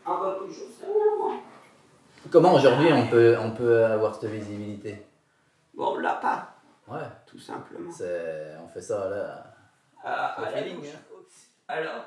Ah bah je sais rien moi. Comment aujourd'hui on peut avoir cette visibilité? Bon, on l'a pas, Ouais. tout simplement. On fait ça là. À la feeling, bouche. hein. Alors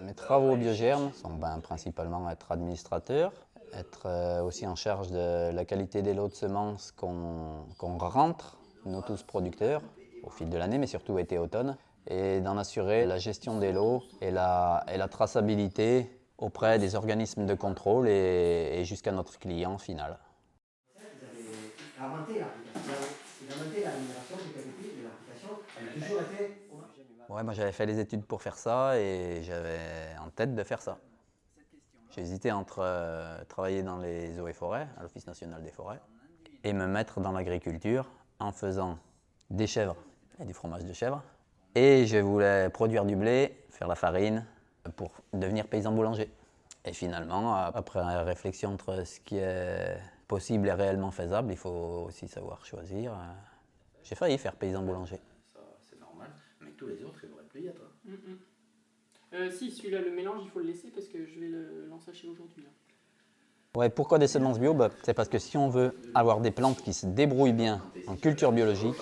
Mes travaux au Biogerme sont principalement être administrateur, être aussi en charge de la qualité des lots de semences qu'on rentre, nous tous producteurs, au fil de l'année, mais surtout été-automne, et d'en assurer la gestion des lots et la traçabilité auprès des organismes de contrôle et jusqu'à notre client final. Vous avez inventé la rémunération de qualité de l'application, elle a toujours été... Ouais, moi j'avais fait les études pour faire ça et j'avais en tête de faire ça. J'ai hésité entre travailler dans les eaux et forêts, à l'Office national des forêts, et me mettre dans l'agriculture en faisant des chèvres et du fromage de chèvre. Et je voulais produire du blé, faire la farine, pour devenir paysan boulanger. Et finalement, après réflexion entre ce qui est possible et réellement faisable, il faut aussi savoir choisir. J'ai failli faire paysan boulanger. Ça, c'est normal, mais tous les autres, ils auraient pu y être. Si, celui-là, le mélange, il faut le laisser parce que je vais le lancer aujourd'hui. Là. Ouais, pourquoi des semences bio? C'est parce que si on veut avoir des plantes qui se débrouillent bien en culture biologique,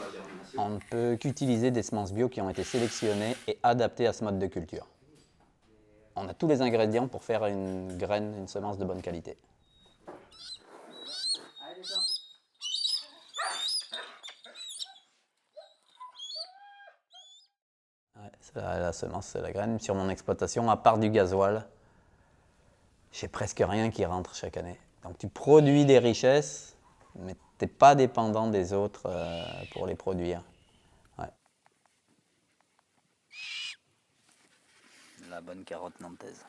on ne peut qu'utiliser des semences bio qui ont été sélectionnées et adaptées à ce mode de culture. On a tous les ingrédients pour faire une graine, une semence de bonne qualité. Ouais, la semence, c'est la graine. Sur mon exploitation, à part du gasoil, j'ai presque rien qui rentre chaque année. Donc tu produis des richesses, mais tu n'es pas dépendant des autres pour les produire. Ouais. La bonne carotte nantaise.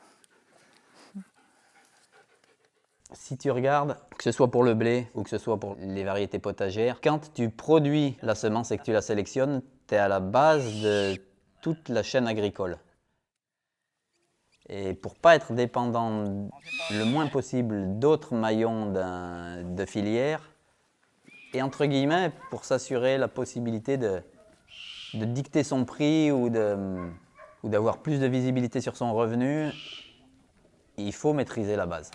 Si tu regardes, que ce soit pour le blé ou que ce soit pour les variétés potagères, quand tu produis la semence et que tu la sélectionnes, tu es à la base de toute la chaîne agricole. Et pour ne pas être dépendant le moins possible d'autres maillons de filière, et entre guillemets, pour s'assurer la possibilité de dicter son prix ou d'avoir plus de visibilité sur son revenu, il faut maîtriser la base.